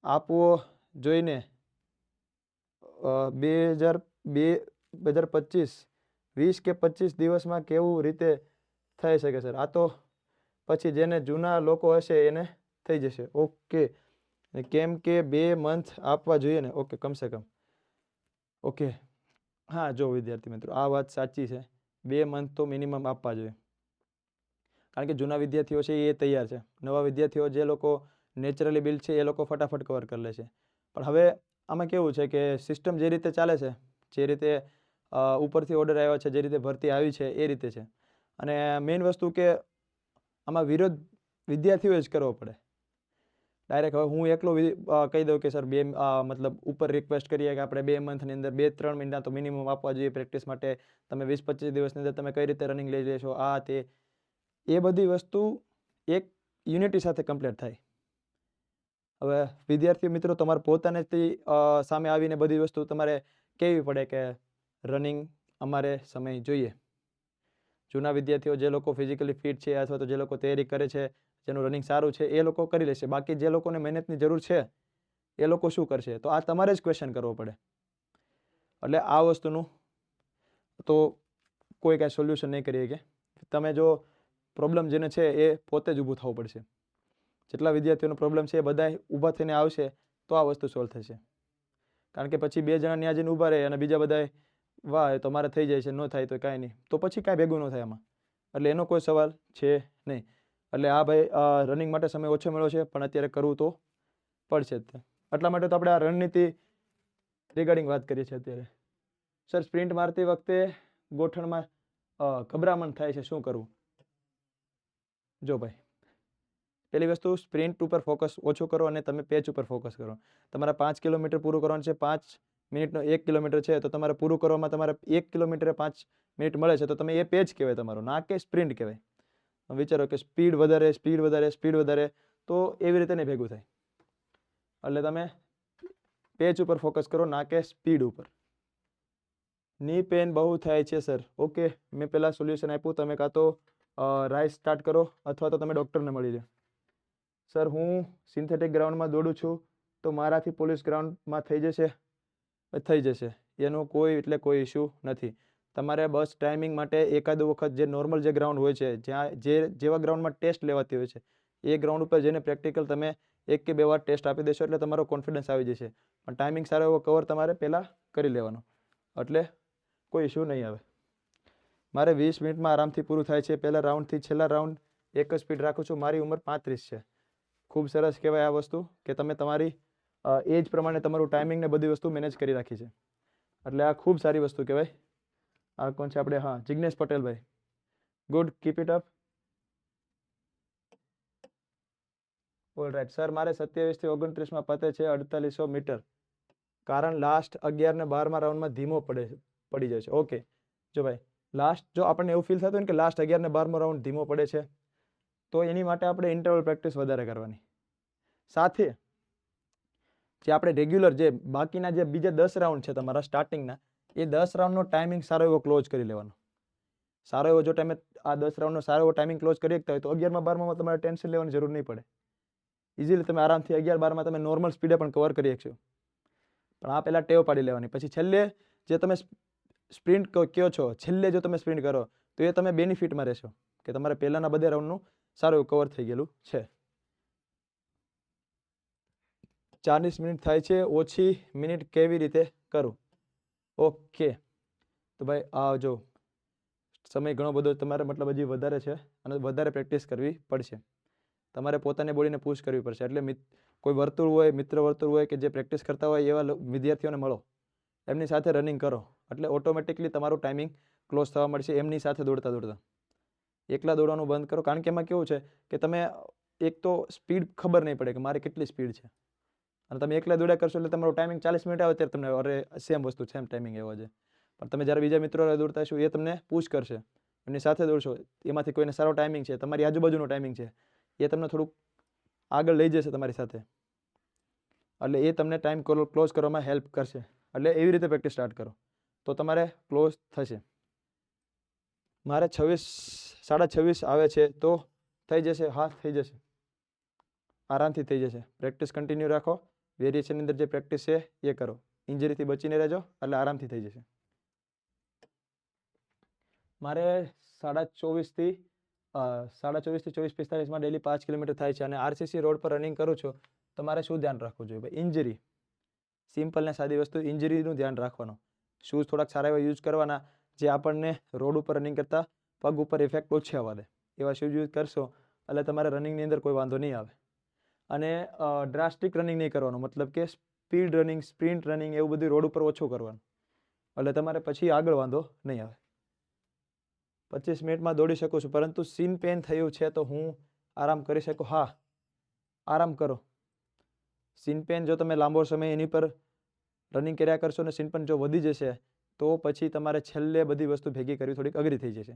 આપવો જોઈને 2025 20 કે 25 દિવસમાં કેવું રીતે થઈ શકે સર? આ તો પછી જેને જૂના લોકો હશે એને થઈ જશે. ઓકે, કેમ કે 2 મંથ આપવા જોઈએ ને? ઓકે, કમસે કમ. ઓકે, હા જો વિદ્યાર્થી મિત્રો, આ વાત સાચી છે, 2 મંથ તો મિનિમમ આપવા જોઈએ. કારણ કે જૂના વિદ્યાર્થીઓ છે એ તૈયાર છે, નવા વિદ્યાર્થીઓ જે લોકો નેચરલી બિલ્ડ છે એ લોકો ફટાફટ કવર કરી લે છે. પણ હવે આમાં કેવું છે કે સિસ્ટમ જે રીતે ચાલે છે, જે રીતે ઉપરથી ઓર્ડર આવ્યો છે, જે રીતે ભરતી આવી છે એ રીતે છે. અને મેઇન વસ્તુ કે આમાં વિરોધ વિદ્યાર્થીઓએ જ કરવો પડે. ડાયરેક્ટ હવે હું એકલો કહી દઉં કે સર મતલબ ઉપર રિક્વેસ્ટ કરીએ કે આપણે 2 મંથની અંદર 2-3 મહિના તો મિનિમમ આપવા જોઈએ પ્રેક્ટિસ માટે, તમે 20-25 દિવસની અંદર તમે કઈ રીતે રનિંગ લઈ લેશો, આ તે એ બધી વસ્તુ એક યુનિટી સાથે કમ્પ્લીટ થાય. હવે વિદ્યાર્થી મિત્રો તમારે પોતાનેથી સામે આવીને બધી વસ્તુ તમારે કહેવી પડે કે રનિંગ અમારે સમય જોઈએ. જૂના વિદ્યાર્થીઓ જે લોકો ફિઝિકલી ફિટ છે અથવા તો જે લોકો તૈયારી કરે છે, જેનું રનિંગ સારું છે, એ લોકો કરી લેશે. બાકી જે લોકોને મહેનતની જરૂર છે એ લોકો શું કરશે? તો આ તમારે જ ક્વેશ્ચન કરવો પડે. એટલે આ વસ્તુનું તો કોઈ કાંઈ સોલ્યુશન નહીં કરી શકે. તમે જો પ્રોબ્લેમ જેને છે એ પોતે જ ઊભું થવું પડશે. જેટલા વિદ્યાર્થીઓનો પ્રોબ્લેમ છે એ બધા ઊભા થઈને આવશે તો આ વસ્તુ સોલ્વ થશે. કારણ કે પછી 2 જણા ન્યા જઈને ઊભા રહે અને બીજા બધા વાહ એ તો મારે થઈ જાય છે, ન થાય તો કાંઈ નહીં, તો પછી કાંઈ ભેગું ન થાય આમાં. એટલે એનો કોઈ સવાલ છે નહીં. એટલે આ ભાઈ રનિંગ માટે સમય ઓછો મળ્યો છે પણ અત્યારે કરવું તો પડશે જ. એટલા માટે તો આપણે આ રણનીતિ રિગાર્ડિંગ વાત કરીએ છીએ અત્યારે. સર સ્પ્રિન્ટ મારતી વખતે ગોઠણમાં ગભરામણ થાય છે, શું કરવું? જો ભાઈ, પહેલી વસ્તુ સ્પ્રિન્ટ ઉપર ફોકસ ઓછું કરો અને તમે પેચ ઉપર ફોકસ કરો. તમારે 5 કિલોમીટર પૂરું કરવાનું છે, 5 મિનિટનો 1 કિલોમીટર છે, તો તમારે પૂરું કરવામાં તમારે 1 કિલોમીટરે 5 મિનિટ મળે છે, તો તમે એ પેચ કહેવાય તમારો, ના કે સ્પ્રિન્ટ કહેવાય. વિચારો કે સ્પીડ વધારે તો એવી રીતે નહીં ભેગું થાય. એટલે તમે પેચ ઉપર ફોકસ કરો, ના કે સ્પીડ ઉપર. ની પેન બહુ થાય છે સર. ઓકે, મેં પહેલાં સોલ્યુશન આપ્યું, તમે કાં તો રાઇઝ સ્ટાર્ટ કરો અથવા તો તમે ડૉક્ટરને મળી લો. સર હું સિન્થેટિક ગ્રાઉન્ડમાં દોડું છું તો મારાથી પોલીસ ગ્રાઉન્ડમાં થઈ જશે. એનો કોઈ ઇશ્યુ નથી. તમારે બસ ટાઈમિંગ માટે એકાદ વખત જે નોર્મલ જે ગ્રાઉન્ડ હોય છે, જ્યાં જેવા ગ્રાઉન્ડમાં ટેસ્ટ લેવાતી હોય છે, એ ગ્રાઉન્ડ ઉપર જઈને પ્રેક્ટિકલ તમે 1 કે 2 વાર ટેસ્ટ આપી દેશો એટલે તમારો કોન્ફિડન્સ આવી જશે. પણ ટાઈમિંગ સારો એવો કવર તમારે પહેલાં કરી લેવાનો, એટલે કોઈ ઇશ્યુ નહીં આવે. મારે 20 મિનિટમાં આરામથી પૂરું થાય છે. પહેલા રાઉન્ડથી છેલ્લા રાઉન્ડ એક જ સ્પીડ રાખું છું. મારી ઉંમર 35 છે. ખૂબ સરસ કહેવાય આ વસ્તુ કે તમે તમારી એજ પ્રમાણે તમારું ટાઈમિંગ ને બધી વસ્તુ મેનેજ કરી રાખી છે. એટલે આ ખૂબ સારી વસ્તુ કહેવાય. આ કોણ છે આપણે? હા, જિગ્નેશ પટેલભાઈ. Good, keep it up. All right sir, મારે 27 થી 29માં પતે છે 4800 મીટર. કારણ લાસ્ટ 11 ને 12મા રાઉન્ડમાં ધીમો પડી જાય છે. ઓકે, જો ભાઈ જો આપણને એવું ફીલ થતું હોય ને કે લાસ્ટ 11 ને 12મો રાઉન્ડ ધીમો પડે છે, તો એની માટે આપણે ઇન્ટરવલ પ્રેક્ટિસ વધારે કરવાની. સાથે જે આપણે રેગ્યુલર જે બાકીના જે બીજા 10 રાઉન્ડ છે તમારા સ્ટાર્ટિંગના, એ 10 રાઉન્ડનો ટાઈમિંગ સારો એવો ક્લોઝ કરી લેવાનો. સારો એવો જો તમે આ 10 રાઉન્ડનો સારો એવો ટાઈમિંગ ક્લોઝ કરી શકતા હોય તો 11માં 12માં તમારે ટેન્શન લેવાની જરૂર નહીં પડે. ઇઝીલી તમે આરામથી 11-12માં તમે નોર્મલ સ્પીડે પણ કવર કરી શકશો. પણ આ પહેલાં ટેવ પાડી લેવાની. પછી છેલ્લે જે તમે સ્પ્રિન્ટ કહો છો, છેલ્લે જો તમે સ્પ્રિન્ટ કરો તો એ તમે બેનિફિટમાં રહેશો કે તમારે પહેલાંના બધા રાઉન્ડનું સારું એવું કવર થઈ ગયેલું છે. 40 મિનિટ થાય છે, ઓછી મિનિટ કેવી રીતે કરું? ઓકે, તો ભાઈ જો સમય ઘણો બધો તમારે મતલબ હજી વધારે છે અને વધારે પ્રેક્ટિસ કરવી પડશે. તમારે પોતાની બોડીને પુશ કરવી પડશે. એટલે કોઈ વર્તુળ હોય, મિત્ર વર્તુળ હોય કે જે પ્રેક્ટિસ કરતા હોય એવા વિદ્યાર્થીઓને મળો, એમની સાથે રનિંગ કરો, એટલે ઓટોમેટિકલી તમારું ટાઈમિંગ ક્લોઝ થવા મળશે એમની સાથે દોડતા. એકલા દોડવાનું બંધ કરો. કારણ કે એમાં કેવું છે કે તમે એક તો સ્પીડ ખબર નહીં પડે કે મારી કેટલી સ્પીડ છે, અને તમે એકલા દોડ્યા કરશો એટલે તમારું ટાઈમિંગ 40 મિનિટ આવે ત્યારે તમને અરે સેમ વસ્તુ સેમ ટાઈમિંગ એવો છે. પણ તમે જ્યારે બીજા મિત્રો દોડતા હશો એ તમને પુશ કરશે, એમની સાથે દોડશો, એમાંથી કોઈને સારો ટાઈમિંગ છે, તમારી આજુબાજુનો ટાઈમિંગ છે, એ તમને થોડુંક આગળ લઈ જશે તમારી સાથે, એટલે એ તમને ટાઈમ ક્લોઝ કરવામાં હેલ્પ કરશે. એટલે એવી રીતે પ્રેક્ટિસ સ્ટાર્ટ કરો તો તમારે ક્લોઝ થશે. મારે 26 આવે છે તો થઈ જશે? હા, થઈ જશે, આરામથી થઈ જશે. પ્રેક્ટિસ કન્ટિન્યુ રાખો. વેરિએશનની અંદર જે પ્રેક્ટિસ છે એ કરો. ઇન્જરીથી બચીને રહેજો એટલે આરામથી થઈ જશે. મારે 24.5 થી 24-45માં ડેલી 5 કિલોમીટર થાય છે અને આરસીસી રોડ પર રનિંગ કરું છું, તો મારે શું ધ્યાન રાખવું જોઈએ? ભાઈ ઇન્જરી, સિમ્પલ ને સાદી વસ્તુ, ઇન્જરીનું ધ્યાન રાખવાનું. શૂઝ થોડાક સારા એવા યુઝ કરવાના જે આપણને રોડ ઉપર રનિંગ કરતાં પગ ઉપર ઇફેક્ટ ઓછી આવવા દે એવા શૂઝ યુઝ કરશો એટલે તમારે રનિંગની અંદર કોઈ વાંધો નહીં આવે. અને ડ્રાસ્ટિક રનિંગ નહીં કરવાનું, મતલબ કે સ્પીડ રનિંગ, સ્પ્રિન્ટ રનિંગ એવું બધું રોડ ઉપર ઓછું કરવાનું, એટલે તમારે પછી આગળ વાંધો નહીં આવે. 25 મિનિટમાં દોડી શકું છું, પરંતુ સીન પેન થયું છે તો હું આરામ કરી શકું? હા, આરામ કરો. સીન પેન જો તમે લાંબો સમય એની પર રનિંગ કર્યા કરશો ને સીન પેન જો વધી જશે તો પછી તમારે છેલ્લે બધી વસ્તુ ભેગી કરવી થોડીક અઘરી થઈ જશે.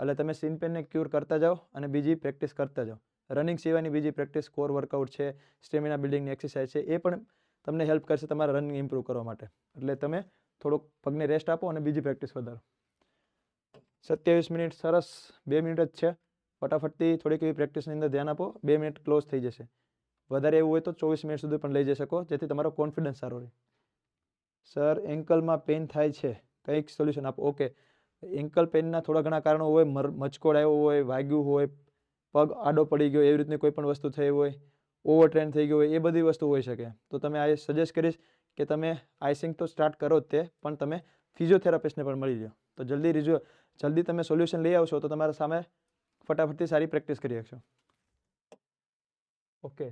એટલે તમે સીન પેનને ક્યોર કરતા જાઓ અને બીજી પ્રેક્ટિસ કરતા જાઓ. રનિંગ સિવાયની બીજી પ્રેક્ટિસ, કોર વર્કઆઉટ છે, સ્ટેમિના બિલ્ડિંગની એક્સરસાઇઝ છે, એ પણ તમને હેલ્પ કરશે તમારા રનિંગ ઇમ્પ્રૂવ કરવા માટે. એટલે તમે થોડુંક પગને રેસ્ટ આપો અને બીજી પ્રેક્ટિસ વધારો. 27 મિનિટ, સરસ. 2 મિનિટ જ છે. ફટાફટથી થોડીક એવી પ્રેક્ટિસની અંદર ધ્યાન આપો. 2 મિનિટ ક્લોઝ થઈ જશે. વધારે એવું હોય તો 24 મિનિટ સુધી પણ લઈ જઈ શકો, જેથી તમારો કોન્ફિડન્સ સારો રહે. સર, એન્કલમાં પેઇન થાય છે, કંઈક સોલ્યુશન આપો. ઓકે, એન્કલ પેઇનના થોડા ઘણા કારણો હોય. મચકોડ આવ્યો હોય, વાગ્યું હોય, પગ આડો પડી ગયો, એવી રીતની કોઈ પણ વસ્તુ થઈ હોય, ઓવર ટ્રેન થઈ ગયો હોય, એ બધી વસ્તુ હોઈ શકે. તો તમે આ સજેસ્ટ કરીશ કે તમે આઈસિંગ તો સ્ટાર્ટ કરો જ તે, પણ તમે ફિઝિયોથેરાપિસ્ટને પણ મળી લો. તો જલ્દી તમે સોલ્યુશન લઈ આવશો તો તમારા સામે ફટાફટથી સારી પ્રેક્ટિસ કરી શકશો. ઓકે,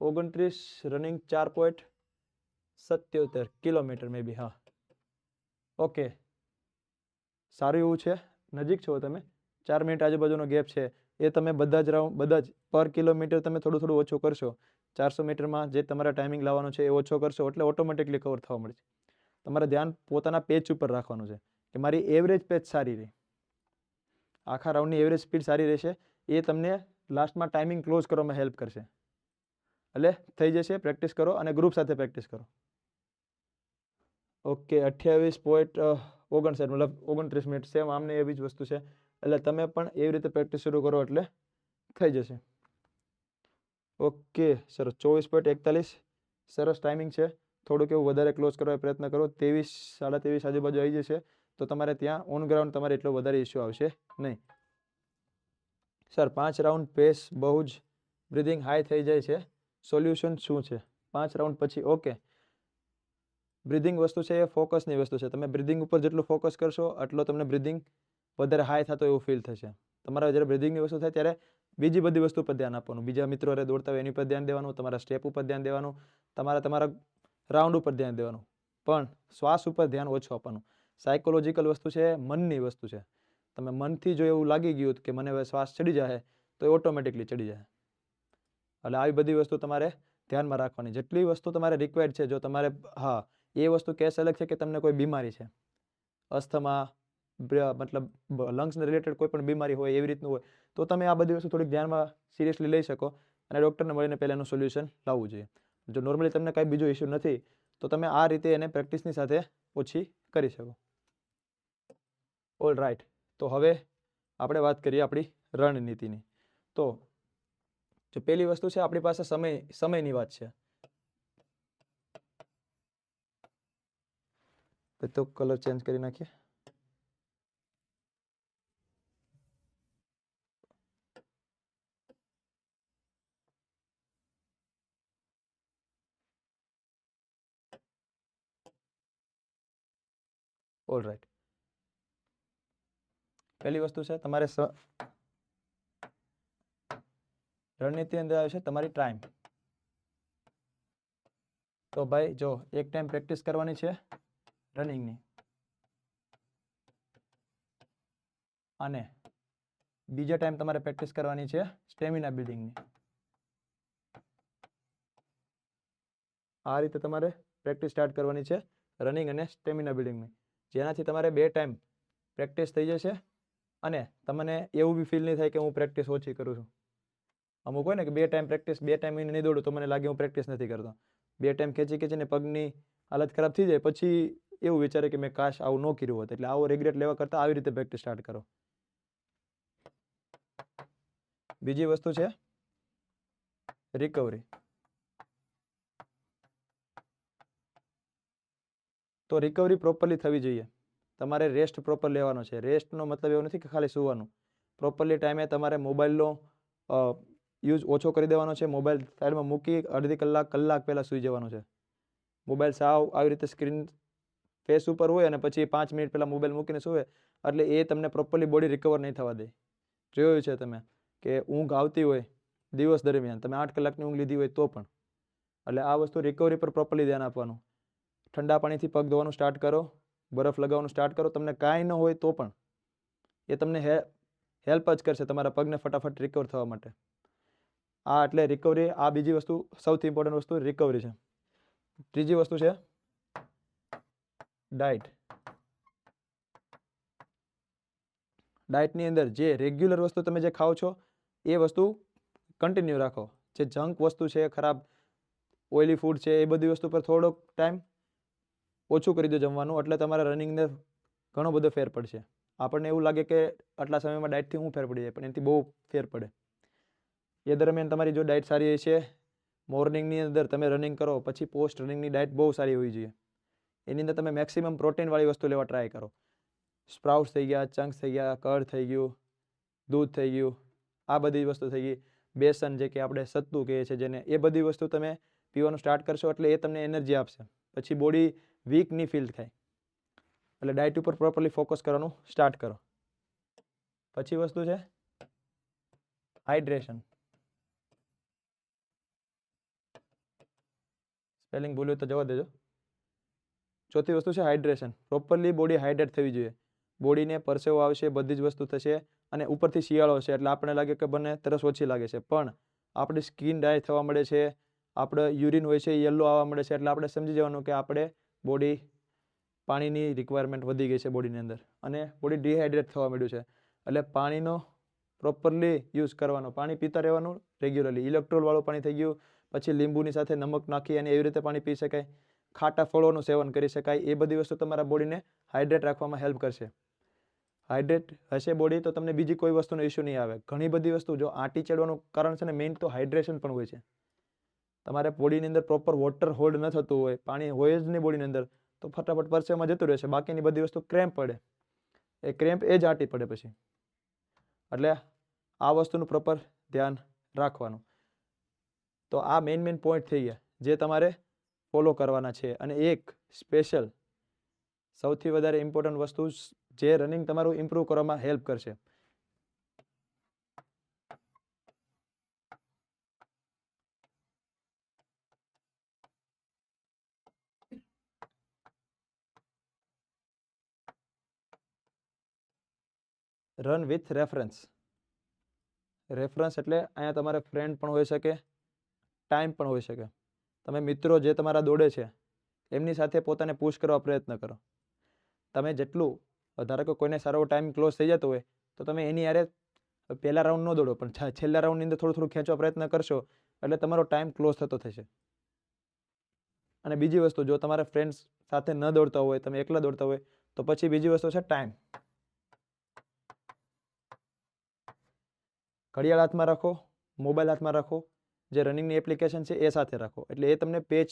29 રનિંગ 4.77 કિલોમીટર મે બી. હા, ઓકે, સારું એવું છે. નજીક છો તમે. 4 મિનિટ આજુબાજુનો ગેપ છે. એ તમે બધા જ પર કિલોમીટર તમે થોડું થોડું ઓછું કરશો. 400 મીટરમાં જે તમારા ટાઈમિંગ લાવવાનો છે એ ઓછો કરશો એટલે ઓટોમેટિકલી કવર થવા મળશે. તમારે ધ્યાન પોતાના પેચ ઉપર રાખવાનું છે કે મારી એવરેજ પેચ સારી રહે, આખા રાઉન્ડની એવરેજ સ્પીડ સારી રહેશે. એ તમને લાસ્ટમાં ટાઈમિંગ ક્લોઝ કરવામાં હેલ્પ કરશે. એટલે થઈ જશે. પ્રેક્ટિસ કરો અને ગ્રુપ સાથે પ્રેક્ટિસ કરો. ઓકે, 28.59 મતલબ 29 મિનિટ. સેમ આમને એવી જ વસ્તુ છે. એટલે તમે પણ એવી રીતે પ્રેક્ટિસ શરૂ કરો એટલે થઈ જશે. ઓકે, સરસ. 24.41 સરસ ટાઈમિંગ છે. થોડુંક એવું વધારે ક્લોઝ કરવા પ્રયત્ન કરો. 23, 23.5 આજુબાજુ આવી જશે તો તમારે ત્યાં ઓન ગ્રાઉન્ડ તમારે એટલો વધારે ઇસ્યુ આવશે નહીં. સર, 5 રાઉન્ડ પેસ બહુ જ બ્રિધિંગ હાઈ થઈ જાય છે, સોલ્યુશન શું છે? 5 રાઉન્ડ પછી. ઓકે, બ્રિધિંગ વસ્તુ છે એ ફોકસની વસ્તુ છે. તમે બ્રિધિંગ ઉપર જેટલું ફોકસ કરશો એટલો તમને બ્રિધિંગ વધારે હાઈ થતો એવું ફીલ થશે. તમારે જ્યારે બ્રિધિંગની વસ્તુ થાય ત્યારે બીજી બધી વસ્તુ પર ધ્યાન આપવાનું. બીજા મિત્રો દોડતા હોય એની પર ધ્યાન દેવાનું, તમારા સ્ટેપ ઉપર ધ્યાન દેવાનું, તમારા રાઉન્ડ ઉપર ધ્યાન દેવાનું, પણ શ્વાસ ઉપર ધ્યાન ઓછું આપવાનું. સાયકોલોજીકલ વસ્તુ છે, મનની વસ્તુ છે. તમે મનથી જો એવું લાગી ગયું કે મને હવે શ્વાસ ચડી જાય તો એ ઓટોમેટિકલી ચડી જાય. એટલે આવી બધી વસ્તુ તમારે ધ્યાનમાં રાખવાની. જેટલી વસ્તુ તમારે રિક્વાયર્ડ છે, જો તમારે હા એ વસ્તુ કેસ અલગ છે કે તમને કોઈ બીમારી છે, અસ્થમા, મતલબ લંગ્સને રિલેટેડ કોઈ પણ બીમારી હોય એવી રીતનું હોય તો તમે આ બધી વસ્તુ થોડીક ધ્યાનમાં સિરિયસલી લઈ શકો અને ડૉક્ટરને મળીને પહેલાં એનું સોલ્યુશન લાવવું જોઈએ. જો નોર્મલી તમને કાંઈ બીજો ઇસ્યુ નથી તો તમે આ રીતે એને પ્રેક્ટિસની સાથે ઓછી કરી શકો. ઓલ રાઈટ, તો હવે આપણે વાત કરીએ આપણી રણનીતિની. તો જો પહેલી વસ્તુ છે આપણી પાસે સમયની વાત છે. તો કલર ચેન્જ કરી નાખીએ. ઓલ રાઈટ, પહેલી વસ્તુ છે તમારે રણનીતિ અંદર આવે છે તમારી ટાઈમ. તો ભાઈ જો એક ટાઈમ પ્રેક્ટિસ કરવાની છે રનિંગની અને બીજા ટાઈમ તમારે પ્રેક્ટિસ કરવાની છે સ્ટેમિના બિલ્ડિંગની. આ રીતે તમારે પ્રેક્ટિસ સ્ટાર્ટ કરવાની છે રનિંગ અને સ્ટેમિના બિલ્ડિંગની, જેનાથી તમારે 2 ટાઈમ પ્રેક્ટિસ થઈ જશે અને તમને એવું બી ફીલ નહીં થાય કે હું પ્રેક્ટિસ ઓછી કરું છું. અમુક હોય ને કે 2 ટાઈમ પ્રેક્ટિસ, 2 ટાઈમ નહીં દોડું તો મને લાગે હું પ્રેક્ટિસ નથી કરતો. 2 ટાઈમ ખેંચીને પગની હાલત ખરાબ થઈ જાય પછી એવું વિચારે કે મેં કાશ આવું ન કર્યું હોત. એટલે આવો રિગ્રેટ લેવા કરતાં આવી રીતે પ્રેક્ટિસ સ્ટાર્ટ કરો. બીજી વસ્તુ છે રિકવરી. તો રિકવરી પ્રોપરલી થવી જોઈએ. તમારે રેસ્ટ પ્રોપર લેવાનો છે. રેસ્ટનો મતલબ એવો નથી કે ખાલી સૂવાનું. પ્રોપરલી ટાઈમે તમારે મોબાઈલનો યુઝ ઓછો કરી દેવાનો છે. મોબાઈલ સાઈડમાં મૂકી અડધી કલાક પહેલાં સૂઈ જવાનું છે. મોબાઈલ સાવ આવી રીતે સ્ક્રીન ફેસ ઉપર હોય અને પછી 5 મિનિટ પહેલાં મોબાઈલ મૂકીને સૂવે એટલે એ તમને પ્રોપરલી બોડી રિકવર નહીં થવા દે. જોયું છે તમે કે ઊંઘ આવતી હોય દિવસ દરમિયાન, તમે 8 કલાકની ઊંઘ લીધી હોય તો પણ. એટલે આ વસ્તુ રિકવરી પર પ્રોપરલી ધ્યાન આપવાનું. ઠંડા પાણીથી પગ ધોવાનું સ્ટાર્ટ કરો, બરફ લગાવવાનું સ્ટાર્ટ કરો. તમને કાંઈ ન હોય તો પણ એ તમને હેલ્પ જ કરશે તમારા પગને ફટાફટ રિકવર થવા માટે. આ એટલે રિકવરી. આ બીજી વસ્તુ, સૌથી ઇમ્પોર્ટન્ટ વસ્તુ રિકવરી છે. ત્રીજી વસ્તુ છે ડાયટ. ડાયટની અંદર જે રેગ્યુલર વસ્તુ તમે જે ખાઓ છો એ વસ્તુ કન્ટિન્યુ રાખો. જે જંક વસ્તુ છે, ખરાબ ઓઇલી ફૂડ છે, એ બધી વસ્તુ પર થોડોક ટાઈમ ઓછું કરી દો જમવાનું, એટલે તમારા રનિંગને ઘણો બધો ફેર પડશે. આપણને એવું લાગે કે આટલા સમયમાં ડાયટથી શું ફેર પડી જાય, પણ એનાથી બહુ ફેર પડે. એ દરમિયાન તમારી જો ડાયટ સારી છે, મોર્નિંગની અંદર તમે રનિંગ કરો, પછી પોસ્ટ રનિંગની ડાયટ બહુ સારી હોવી જોઈએ. એની અંદર તમે મેક્સિમમ પ્રોટીનવાળી વસ્તુ લેવા ટ્રાય કરો. સ્પ્રાઉટ્સ થઈ ગયા, ચંક્સ થઈ ગયા, કળ થઈ ગયું, દૂધ થઈ ગયું, આ બધી વસ્તુ થઈ ગઈ. બેસન જે કે આપણે સત્તુ કહીએ છીએ જેને, એ બધી વસ્તુ તમે પીવાનું સ્ટાર્ટ કરશો એટલે એ તમને એનર્જી આપશે. પછી બોડી વીક નહીં ફીલ થાય. એટલે ડાયટ ઉપર પ્રોપરલી ફોકસ કરવાનું સ્ટાર્ટ કરો. પછી વસ્તુ છે હાઇડ્રેશન. સ્પેલિંગ ભૂલ્યું તો જવા દેજો. ચોથી વસ્તુ છે હાઇડ્રેશન. પ્રોપરલી બોડી હાઇડ્રેટ થવી જોઈએ. બોડીને પરસેવો આવશે, બધી જ વસ્તુ થશે, અને ઉપરથી શિયાળો છે એટલે આપણને લાગે કે બંને તરસ ઓછી લાગે છે, પણ આપણી સ્કિન ડ્રાય થવા મળે છે, આપણે યુરિન હોય છે યલો આવવા મળે છે, એટલે આપણે સમજી જવાનું કે આપણે બોડી પાણીની રિક્વાયરમેન્ટ વધી ગઈ છે બોડીની અંદર, અને બોડી ડિહાઇડ્રેટ થવા મળ્યું છે. એટલે પાણીનો પ્રોપરલી યુઝ કરવાનો, પાણી પીતા રહેવાનું રેગ્યુલરલી. ઇલેક્ટ્રોલવાળું પાણી થઈ ગયું, પછી લીંબુની સાથે નમક નાખી અને એવી રીતે પાણી પી શકાય. ખાટા ફળોનું સેવન કરી શકાય. એ બધી વસ્તુ તમારા બોડીને હાઇડ્રેટ રાખવામાં હેલ્પ કરશે. હાઇડ્રેટ હશે બોડી તો તમને બીજી કોઈ વસ્તુનો ઇસ્યુ નહીં આવે. ઘણી બધી વસ્તુ, જો આંટી ચડવાનું કારણ છે ને મેઇન તો હાઇડ્રેશન પણ હોય છે. તમારે બોડીની અંદર પ્રોપર વોટર હોલ્ડ ન થતું હોય, પાણી હોય જ નહીં બોડીની અંદર, તો ફટાફટ પરસેવામાં જતું રહેશે. બાકીની બધી વસ્તુ ક્રેમ્પ પડે. એ ક્રેમ્પ એ જ આંટી પડે પછી. એટલે આ વસ્તુનું પ્રોપર ધ્યાન રાખવાનું. તો આ મેઇન પોઈન્ટ થઈ ગયા જે તમારે ફોલો કરવાના છે. અને એક સ્પેશિયલ સૌથી વધારે ઇમ્પોર્ટન્ટ વસ્તુ જે રનિંગ તમારું ઇમ્પ્રૂવ કરવામાં હેલ્પ કરશે. Run with reference. રેફરન્સ એટલે અહીંયા તમારે ફ્રેન્ડ પણ હોઈ શકે, ટાઈમ પણ હોઈ શકે. તમે મિત્રો જે તમારા દોડે છે એમની સાથે પોતાને પુશ કરવા પ્રયત્ન કરો. તમે જેટલું, ધારો કે કોઈને સારો ટાઈમ ક્લોઝ થઈ જતો હોય તો તમે એની યારે પહેલા રાઉન્ડ ન દોડો, પણ છેલ્લા રાઉન્ડની અંદર થોડું થોડું ખેંચવા પ્રયત્ન કરશો એટલે તમારો ટાઈમ ક્લોઝ થતો થશે. અને બીજી વસ્તુ, જો તમારા ફ્રેન્ડ્સ સાથે ન દોડતા હોય, તમે એકલા દોડતા હોય, તો પછી બીજી વસ્તુ છે ટાઈમ. ઘડિયાળ હાથમાં રાખો, મોબાઈલ હાથમાં રાખો, જે રનિંગની એપ્લિકેશન છે એ સાથે રાખો, એટલે એ તમને પેચ,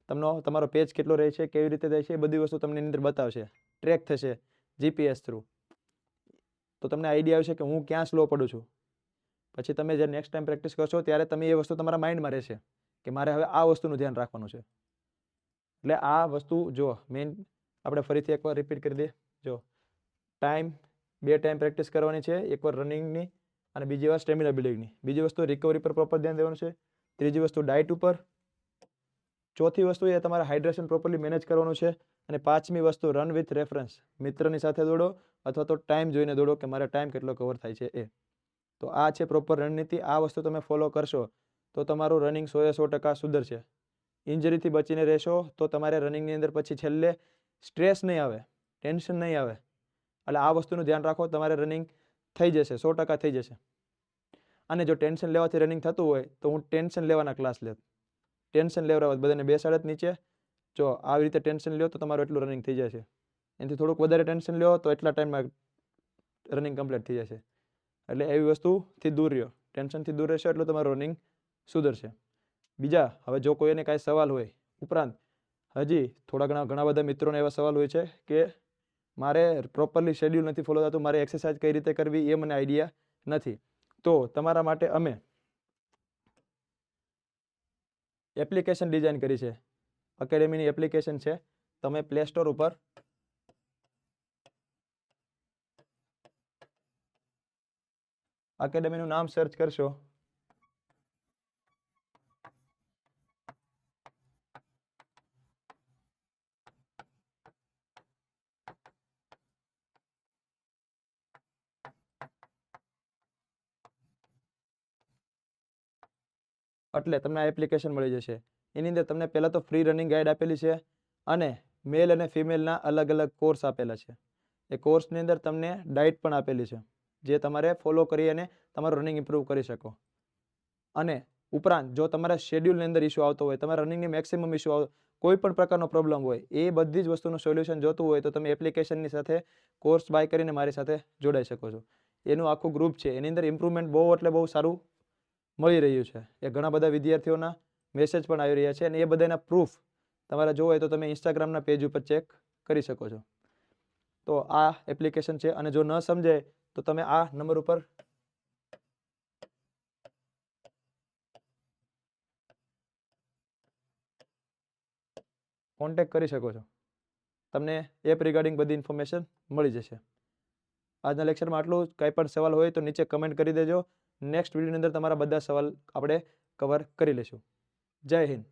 તમારો પેચ કેટલો રહે છે, કેવી રીતે જાય છે, એ બધી વસ્તુ તમને એની અંદર બતાવશે. ટ્રેક થશે જીપીએસ થ્રુ. તો તમને આઈડિયા આવશે કે હું ક્યાં સ્લો પડું છું. પછી તમે જે નેક્સ્ટ ટાઈમ પ્રેક્ટિસ કરશો ત્યારે તમે એ વસ્તુ તમારા માઇન્ડમાં રહેશે કે મારે હવે આ વસ્તુનું ધ્યાન રાખવાનું છે. એટલે આ વસ્તુ જો મેઇન આપણે ફરીથી એકવાર રિપીટ કરી દઈએ. જો ટાઈમ, 2 ટાઈમ પ્રેક્ટિસ કરવાની છે, એકવાર રનિંગની અને બીજી વાર સ્ટેમિના બિલ્ડિંગની. બીજી વસ્તુ રિકવરી પર પ્રોપર ધ્યાન દેવાનું છે. ત્રીજી વસ્તુ ડાયટ ઉપર. ચોથી વસ્તુ એ તમારે હાઇડ્રેશન પ્રોપરલી મેનેજ કરવાનું છે. અને પાંચમી વસ્તુ રન વિથ રેફરન્સ. મિત્રની સાથે દોડો અથવા તો ટાઈમ જોઈને દોડો કે મારે ટાઈમ કેટલો કવર થાય છે એ. તો આ છે પ્રોપર રણનીતિ. આ વસ્તુ તમે ફોલો કરશો તો તમારું રનિંગ 100% સુધરશે. ઇન્જરીથી બચીને રહેશો તો તમારે રનિંગની અંદર પછી છેલ્લે સ્ટ્રેસ નહીં આવે, ટેન્શન નહીં આવે. એટલે આ વસ્તુનું ધ્યાન રાખો, તમારે રનિંગ થઈ જશે, 100% થઈ જશે. અને જો ટેન્શન લેવાથી રનિંગ થતું હોય તો હું ટેન્શન લેવાના ક્લાસ લેત. ટેન્શન લેવડાવત, બધાને બેસાડત નીચે. જો આવી રીતે ટેન્શન લ્યો તો તમારું એટલું રનિંગ થઈ જશે. એનાથી થોડુંક વધારે ટેન્શન લ્યો તો એટલા ટાઈમમાં રનિંગ કમ્પ્લીટ થઈ જશે. એટલે એવી વસ્તુથી દૂર રહ્યો. ટેન્શનથી દૂર રહેશો એટલું તમારું રનિંગ સુધરશે. બીજા, હવે જો કોઈને કાંઈ સવાલ હોય, ઉપરાંત હજી ઘણા બધા મિત્રોને એવા સવાલ હોય છે કે મારે પ્રોપરલી શેડ્યુલ નથી ફોલો થતું, મારે એક્સરસાઇઝ કઈ રીતે કરવી એ મને આઈડિયા નથી. તો તમારા માટે અમે એપ્લિકેશન ડિઝાઇન કરી છે. એકેડેમીની એપ્લિકેશન છે. તમે પ્લે સ્ટોર ઉપર એકેડેમીનું નામ સર્ચ કરશો એટલે તમને આ એપ્લિકેશન મળી જશે. એની અંદર તમને પહેલાં તો ફ્રી રનિંગ ગાઈડ આપેલી છે અને મેલ અને ફિમેલના અલગ અલગ કોર્સ આપેલા છે. એ કોર્સની અંદર તમને ડાયટ પણ આપેલી છે જે તમારે ફોલો કરી અને તમારું રનિંગ ઇમ્પ્રૂવ કરી શકો. અને ઉપરાંત જો તમારા શેડ્યુલની અંદર ઇસ્યુ આવતો હોય, તમારા રનિંગની મેક્સિમમ ઇસ્યુ આવતો, કોઈ પણ પ્રકારનો પ્રોબ્લેમ હોય, એ બધી જ વસ્તુનું સોલ્યુશન જોતું હોય તો તમે એપ્લિકેશનની સાથે કોર્સ બાય કરીને મારી સાથે જોડાઈ શકો છો. એનું આખું ગ્રુપ છે, એની અંદર ઇમ્પ્રુવમેન્ટ બહુ એટલે બહુ સારું મળી રહ્યું છે. એ ઘણા બધા વિદ્યાર્થીઓના મેસેજ પણ આવી રહ્યા છે અને એ બધાના પ્રૂફ તમારે જોવો હોય તો તમે ઇન્સ્ટાગ્રામના પેજ ઉપર ચેક કરી શકો છો. તો આ એપ્લિકેશન છે અને જો ન સમજાય તો તમે આ નંબર ઉપર કોન્ટેક્ટ કરી શકો છો. તમને એપ રિગાર્ડિંગ બધી ઇન્ફોર્મેશન મળી જશે. આજના લેક્ચરમાં આટલું. કંઈ પણ સવાલ હોય તો નીચે કમેન્ટ કરી દેજો. નેક્સ્ટ વિડીયોની અંદર તમારા બધા સવાલ આપણે કવર કરી લઈશું. જય હિન્દ.